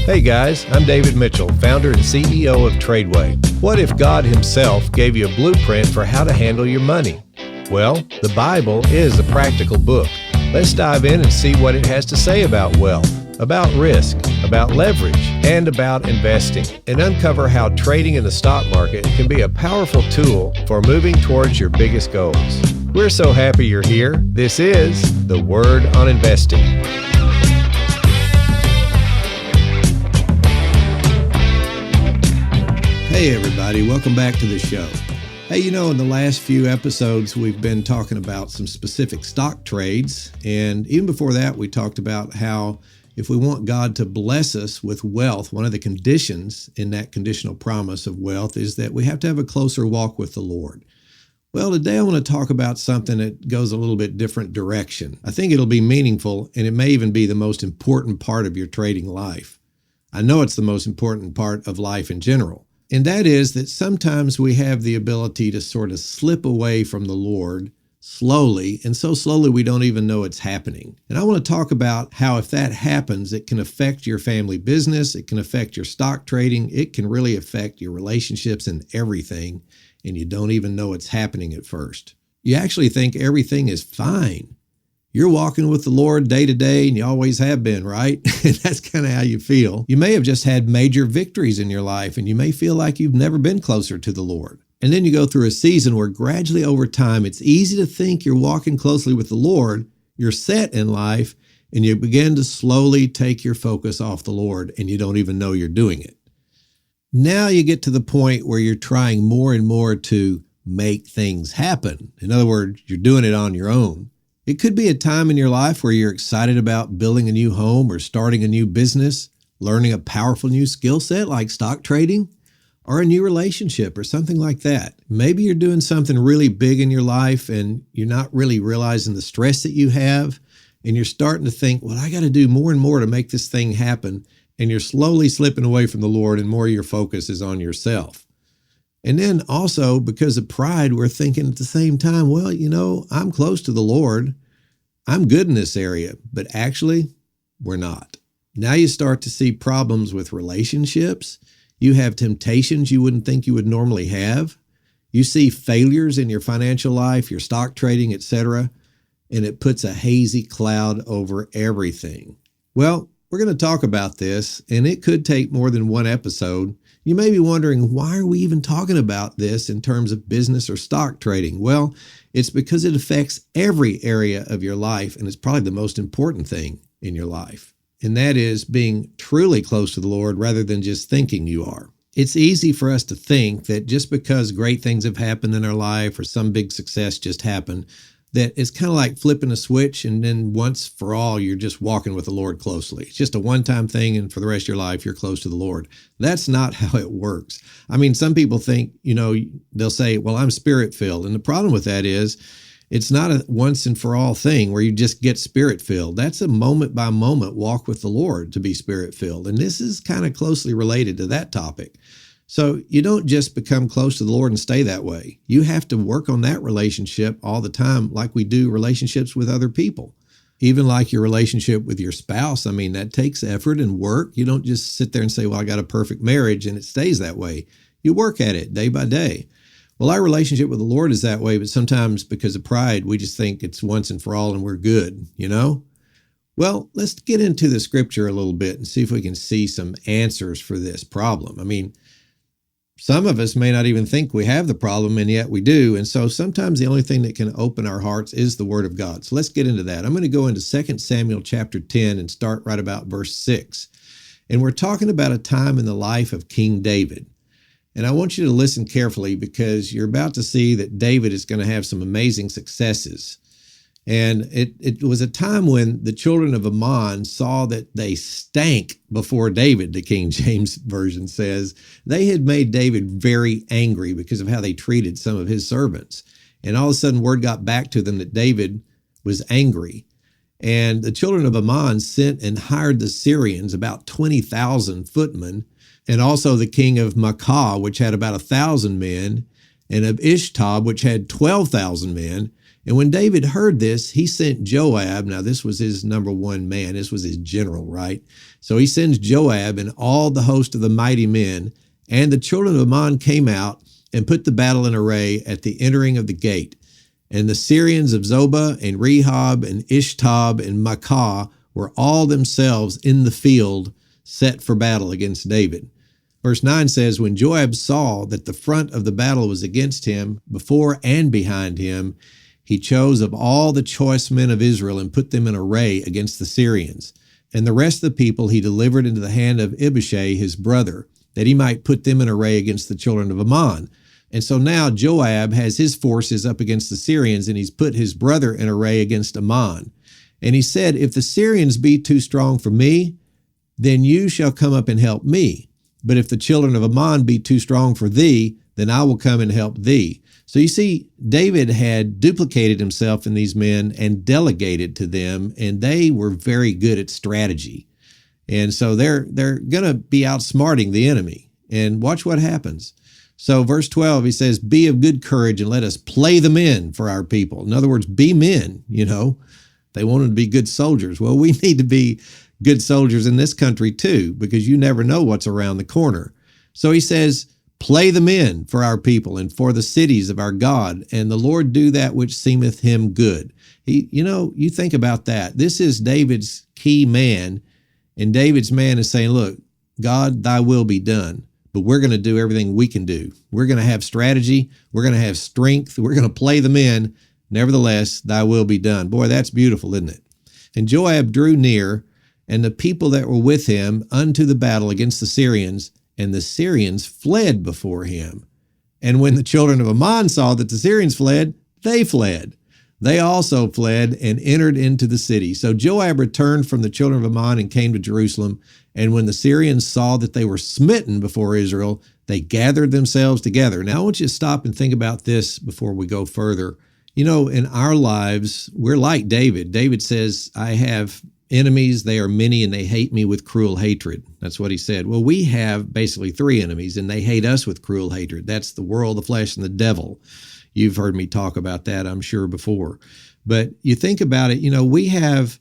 Hey guys, I'm David Mitchell, founder and CEO of TRADEway. What if God himself gave you a blueprint for how to handle your money? Well, the Bible is a practical book. Let's dive in and see what it has to say about wealth, about risk, about leverage, and about investing, and uncover how trading in the stock market can be a powerful tool for moving towards your biggest goals. We're so happy you're here. This is The Word on Investing. Hey everybody, welcome back to the show. Hey, in the last few episodes, we've been talking about some specific stock trades. And even before that, we talked about how if we want God to bless us with wealth, one of the conditions in that conditional promise of wealth is that we have to have a closer walk with the Lord. Well, today I want to talk about something that goes a little bit different direction. I think it'll be meaningful, and it may even be the most important part of your trading life. I know it's the most important part of life in general. And that is that sometimes we have the ability to sort of slip away from the Lord slowly, and so slowly we don't even know it's happening. And I want to talk about how if that happens, it can affect your family business, it can affect your stock trading, it can really affect your relationships and everything, and you don't even know it's happening at first. You actually think everything is fine. You're walking with the Lord day to day, and you always have been, right? And that's kind of how you feel. You may have just had major victories in your life, and you may feel like you've never been closer to the Lord. And then you go through a season where gradually over time, it's easy to think you're walking closely with the Lord, you're set in life, and you begin to slowly take your focus off the Lord, and you don't even know you're doing it. Now you get to the point where you're trying more and more to make things happen. In other words, you're doing it on your own. It could be a time in your life where you're excited about building a new home or starting a new business, learning a powerful new skill set like stock trading, or a new relationship or something like that. Maybe you're doing something really big in your life and you're not really realizing the stress that you have, and you're starting to think, well, I got to do more and more to make this thing happen, and you're slowly slipping away from the Lord and more of your focus is on yourself. And then also, because of pride, we're thinking at the same time, well, I'm close to the Lord. I'm good in this area, but actually, we're not. Now you start to see problems with relationships. You have temptations you wouldn't think you would normally have. You see failures in your financial life, your stock trading, etc., and it puts a hazy cloud over everything. Well, we're going to talk about this, and it could take more than one episode. You may be wondering, why are we even talking about this in terms of business or stock trading? Well, it's because it affects every area of your life, and it's probably the most important thing in your life. And that is being truly close to the Lord rather than just thinking you are. It's easy for us to think that just because great things have happened in our life or some big success just happened, that it's kind of like flipping a switch and then once for all, you're just walking with the Lord closely. It's just a one-time thing, and for the rest of your life, you're close to the Lord. That's not how it works. I mean, some people think, they'll say, well, I'm spirit-filled. And the problem with that is it's not a once and for all thing where you just get spirit-filled. That's a moment-by-moment walk with the Lord to be spirit-filled. And this is kind of closely related to that topic. So you don't just become close to the Lord and stay that way. You have to work on that relationship all the time, like we do relationships with other people. Even like your relationship with your spouse, that takes effort and work. You don't just sit there and say, well, I got a perfect marriage and it stays that way. You work at it day by day. Well, our relationship with the Lord is that way, but sometimes because of pride, we just think it's once and for all and we're good, Well, let's get into the scripture a little bit and see if we can see some answers for this problem. Some of us may not even think we have the problem, and yet we do. And so sometimes the only thing that can open our hearts is the Word of God. So let's get into that. I'm going to go into 2 Samuel chapter 10 and start right about verse 6. And we're talking about a time in the life of King David. And I want you to listen carefully because you're about to see that David is going to have some amazing successes. And it was a time when the children of Ammon saw that they stank before David, the King James Version says. They had made David very angry because of how they treated some of his servants. And all of a sudden, word got back to them that David was angry. And the children of Ammon sent and hired the Syrians, about 20,000 footmen, and also the king of Maacah, which had about 1,000 men, and of Ishtab, which had 12,000 men. And when David heard this, he sent Joab. Now, this was his number one man. This was his general, right? So he sends Joab and all the host of the mighty men. And the children of Ammon came out and put the battle in array at the entering of the gate. And the Syrians of Zobah and Rehob and Ishtab and Maacah were all themselves in the field set for battle against David. Verse 9 says, when Joab saw that the front of the battle was against him, before and behind him, he chose of all the choice men of Israel and put them in array against the Syrians. And the rest of the people he delivered into the hand of Abishai, his brother, that he might put them in array against the children of Ammon. And so now Joab has his forces up against the Syrians, and he's put his brother in array against Ammon. And he said, if the Syrians be too strong for me, then you shall come up and help me. But if the children of Ammon be too strong for thee, then I will come and help thee. So you see, David had duplicated himself in these men and delegated to them, and they were very good at strategy. And so they're going to be outsmarting the enemy. And watch what happens. So verse 12, he says, be of good courage and let us play the men for our people. In other words, be men, They wanted to be good soldiers. Well, we need to be good soldiers in this country too, because you never know what's around the corner. So he says, play the men for our people and for the cities of our God, and the Lord do that which seemeth him good. You think about that. This is David's key man, and David's man is saying, look, God, thy will be done, but we're going to do everything we can do. We're going to have strategy. We're going to have strength. We're going to play the men. Nevertheless, thy will be done. Boy, that's beautiful, isn't it? And Joab drew near, and the people that were with him unto the battle against the Syrians, and the Syrians fled before him. And when the children of Ammon saw that the Syrians fled, they fled. They also fled and entered into the city. So Joab returned from the children of Ammon and came to Jerusalem. And when the Syrians saw that they were smitten before Israel, they gathered themselves together. Now I want you to stop and think about this before we go further. In our lives, we're like David. David says, I have enemies, they are many, and they hate me with cruel hatred. That's what he said. Well, we have basically three enemies, and they hate us with cruel hatred. That's the world, the flesh, and the devil. You've heard me talk about that, I'm sure, before. But you think about it, we have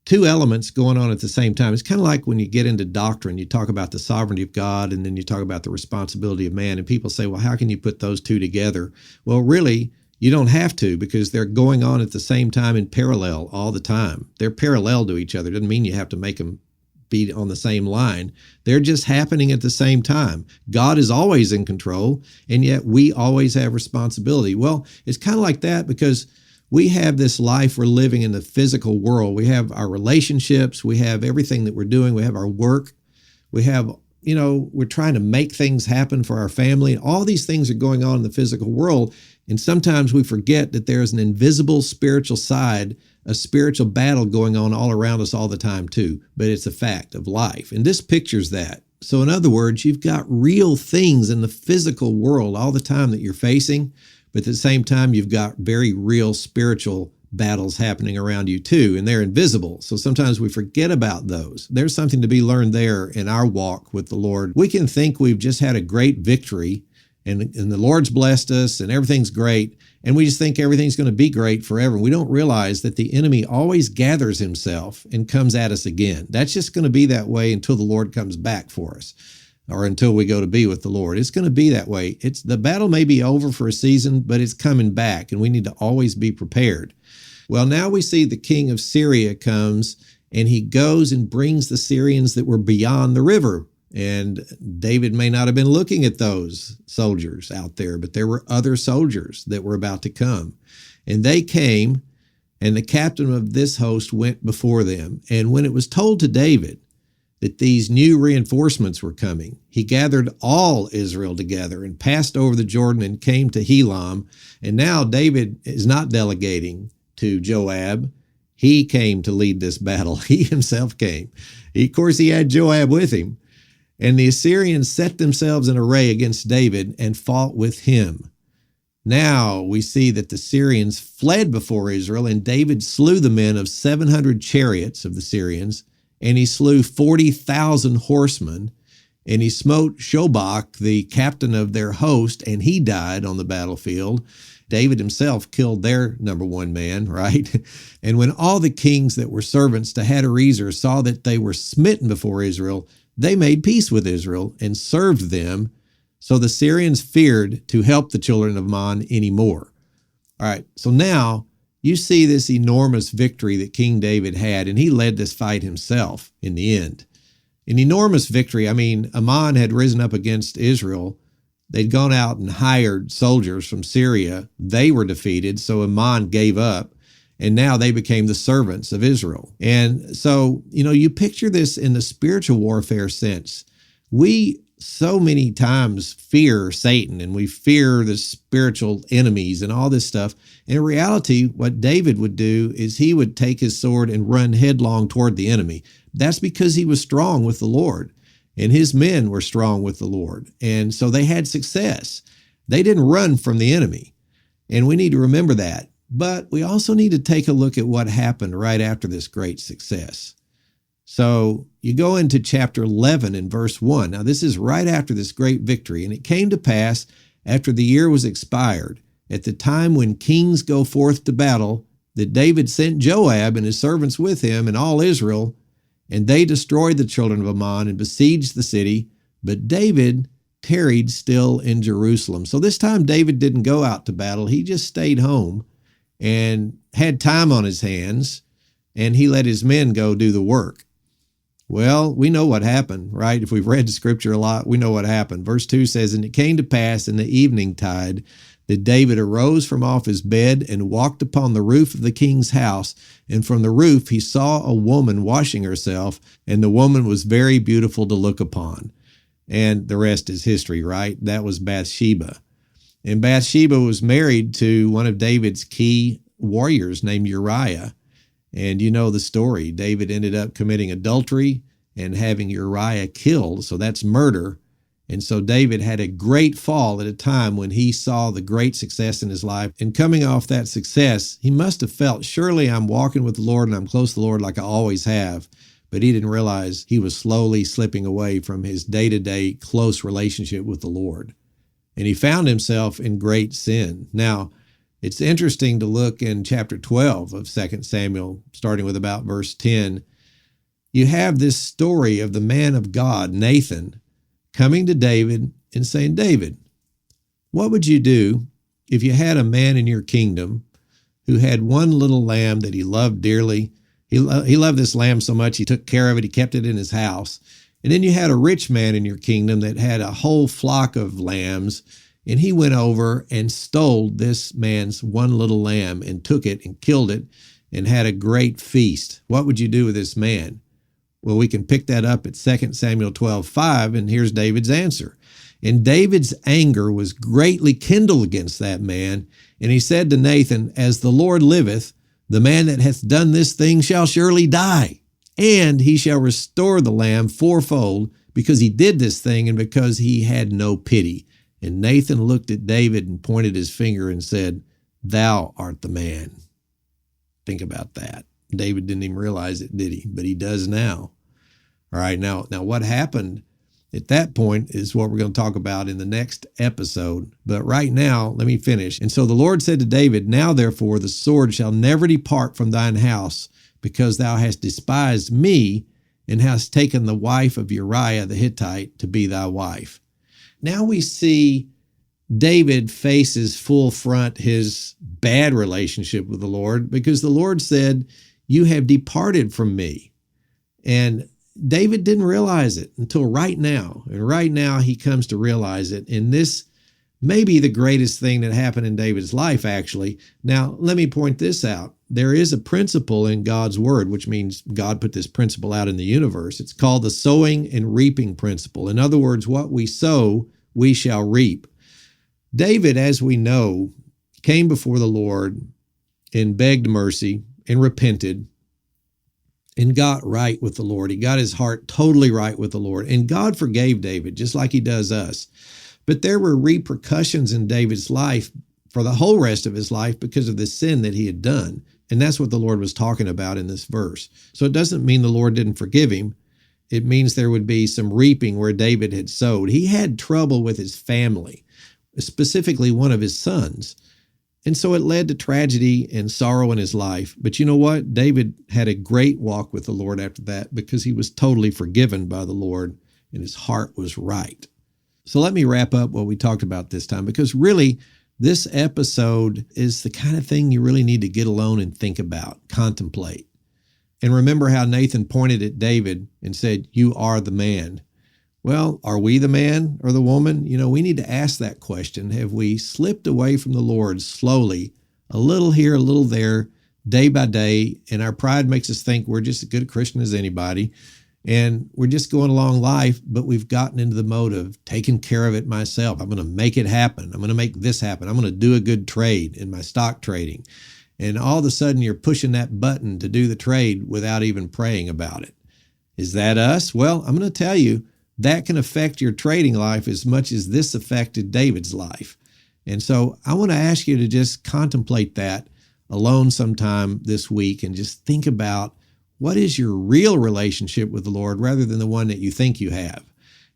two elements going on at the same time. It's kind of like when you get into doctrine, you talk about the sovereignty of God, and then you talk about the responsibility of man. And people say, well, how can you put those two together? Well, really, you don't have to, because they're going on at the same time in parallel all the time. They're parallel to each other. Doesn't mean you have to make them be on the same line. They're just happening at the same time. God is always in control, and yet we always have responsibility. Well, it's kind of like that because we have this life we're living in the physical world. We have our relationships. We have everything that we're doing. We have our work. We have, we're trying to make things happen for our family. All these things are going on in the physical world. And sometimes we forget that there's an invisible spiritual side, a spiritual battle going on all around us all the time too. But it's a fact of life. And this pictures that. So in other words, you've got real things in the physical world all the time that you're facing. But at the same time, you've got very real spiritual battles happening around you too, and they're invisible. So sometimes we forget about those. There's something to be learned there in our walk with the Lord. We can think we've just had a great victory and the Lord's blessed us and everything's great, and we just think everything's going to be great forever. We don't realize that the enemy always gathers himself and comes at us again. That's just going to be that way until the Lord comes back for us, or until we go to be with the Lord. It's going to be that way. The battle may be over for a season, but it's coming back, and we need to always be prepared. Well, now we see the king of Syria comes, and he goes and brings the Syrians that were beyond the river. And David may not have been looking at those soldiers out there, but there were other soldiers that were about to come. And they came, and the captain of this host went before them. And when it was told to David that these new reinforcements were coming, he gathered all Israel together and passed over the Jordan and came to Helam. And now David is not delegating to Joab. He came to lead this battle. He himself came. Of course, he had Joab with him. And the Assyrians set themselves in array against David and fought with him. Now we see that the Syrians fled before Israel, and David slew the men of 700 chariots of the Syrians, and he slew 40,000 horsemen, and he smote Shobach, the captain of their host, and he died on the battlefield. David himself killed their number one man, right? And when all the kings that were servants to Hadarezer saw that they were smitten before Israel, they made peace with Israel and served them. So the Syrians feared to help the children of Ammon anymore. All right, so now you see this enormous victory that King David had, and he led this fight himself in the end. An enormous victory. I mean, Ammon had risen up against Israel. They'd gone out and hired soldiers from Syria. They were defeated, so Ammon gave up, and now they became the servants of Israel. And so, you picture this in the spiritual warfare sense. We so many times fear Satan and we fear the spiritual enemies and all this stuff. In reality, what David would do is he would take his sword and run headlong toward the enemy. That's because he was strong with the Lord, and his men were strong with the Lord. And so they had success. They didn't run from the enemy. And we need to remember that. But we also need to take a look at what happened right after this great success. So you go into chapter 11 and verse 1. Now, this is right after this great victory. And it came to pass after the year was expired, at the time when kings go forth to battle, that David sent Joab and his servants with him and all Israel, and they destroyed the children of Ammon and besieged the city. But David tarried still in Jerusalem. So this time David didn't go out to battle. He just stayed home and had time on his hands, and he let his men go do the work. Well, we know what happened, right? If we've read the scripture a lot, we know what happened. Verse 2 says, "And it came to pass in the evening tide that David arose from off his bed and walked upon the roof of the king's house. And from the roof he saw a woman washing herself, and the woman was very beautiful to look upon." And the rest is history, right? That was Bathsheba. And Bathsheba was married to one of David's key warriors named Uriah. And you know the story. David ended up committing adultery and having Uriah killed. So that's murder. And so David had a great fall at a time when he saw the great success in his life. And coming off that success, he must have felt, surely I'm walking with the Lord and I'm close to the Lord like I always have. But he didn't realize he was slowly slipping away from his day-to-day close relationship with the Lord. And he found himself in great sin. Now, it's interesting to look in chapter 12 of 2 Samuel, starting with about verse 10. You have this story of the man of God, Nathan, coming to David and saying, "David, what would you do if you had a man in your kingdom who had one little lamb that he loved dearly? He loved this lamb so much he took care of it. He kept it in his house. And then you had a rich man in your kingdom that had a whole flock of lambs, and he went over and stole this man's one little lamb and took it and killed it and had a great feast. What would you do with this man?" Well, we can pick that up at 2 Samuel 12:5, and here's David's answer. "And David's anger was greatly kindled against that man, and he said to Nathan, As the Lord liveth, the man that hath done this thing shall surely die, and he shall restore the lamb fourfold, because he did this thing and because he had no pity. And Nathan looked at David and pointed his finger and said, Thou art the man." Think about that. David didn't even realize it, did he? But he does now. All right, now what happened at that point is what we're going to talk about in the next episode. But right now, let me finish. "And so the Lord said to David, Now therefore the sword shall never depart from thine house, because thou hast despised me, and hast taken the wife of Uriah the Hittite to be thy wife." Now we see David faces full front his bad relationship with the Lord, because the Lord said, "You have departed from me." And David didn't realize it until right now. And right now he comes to realize it. And this may be the greatest thing that happened in David's life, actually. Now, let me point this out. There is a principle in God's word, which means God put this principle out in the universe. It's called the sowing and reaping principle. In other words, what we sow, we shall reap. David, as we know, came before the Lord and begged mercy and repented and got right with the Lord. He got his heart totally right with the Lord. And God forgave David, just like he does us. But there were repercussions in David's life for the whole rest of his life because of the sin that he had done. And that's what the Lord was talking about in this verse. So it doesn't mean the Lord didn't forgive him. It means there would be some reaping where David had sowed. He had trouble with his family, specifically one of his sons. And so it led to tragedy and sorrow in his life. But you know what? David had a great walk with the Lord after that because he was totally forgiven by the Lord and his heart was right. So let me wrap up what we talked about this time, because really this episode is the kind of thing you really need to get alone and think about, contemplate. And remember how Nathan pointed at David and said, "You are the man." Well, are we the man or the woman? We need to ask that question. Have we slipped away from the Lord slowly, a little here, a little there, day by day, and our pride makes us think we're just as good a Christian as anybody, and we're just going along life, but we've gotten into the mode of taking care of it myself. I'm going to make it happen. I'm going to make this happen. I'm going to do a good trade in my stock trading. And all of a sudden, you're pushing that button to do the trade without even praying about it. Is that us? Well, I'm going to tell you, that can affect your trading life as much as this affected David's life. And so I want to ask you to just contemplate that alone sometime this week and just think about what is your real relationship with the Lord rather than the one that you think you have.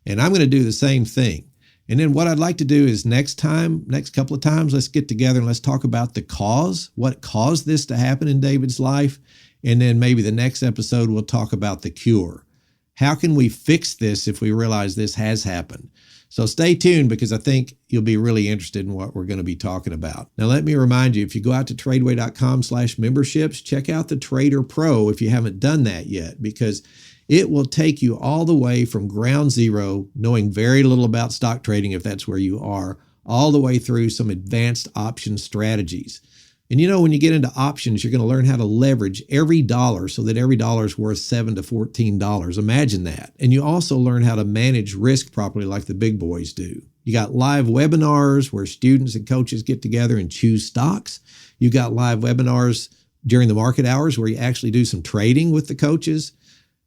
And I'm going to do the same thing. And then what I'd like to do is next couple of times, let's get together and let's talk about the cause, what caused this to happen in David's life. And then maybe the next episode, we'll talk about the cure. How can we fix this if we realize this has happened? So stay tuned, because I think you'll be really interested in what we're going to be talking about. Now, let me remind you, if you go out to TRADEway.com/memberships, check out the Trader Pro if you haven't done that yet, because it will take you all the way from ground zero, knowing very little about stock trading if that's where you are, all the way through some advanced option strategies. And when you get into options, you're going to learn how to leverage every dollar so that every dollar is worth $7 to $14. Imagine that. And you also learn how to manage risk properly like the big boys do. You got live webinars where students and coaches get together and choose stocks. You got live webinars during the market hours where you actually do some trading with the coaches.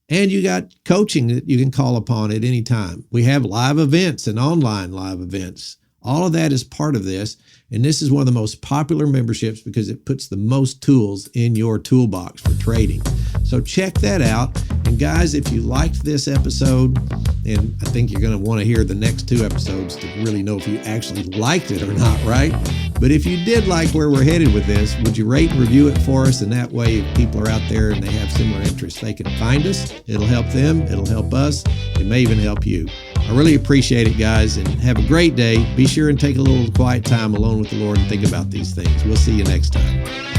And you got coaching that you can call upon at any time. We have live events and online live events. All of that is part of this. And this is one of the most popular memberships because it puts the most tools in your toolbox for trading. So check that out. And guys, if you liked this episode, and I think you're going to want to hear the next 2 episodes to really know if you actually liked it or not, right? But if you did like where we're headed with this, would you rate and review it for us? And that way, if people are out there and they have similar interests, they can find us. It'll help them. It'll help us. It may even help you. I really appreciate it, guys, and have a great day. Be sure and take a little quiet time alone with the Lord and think about these things. We'll see you next time.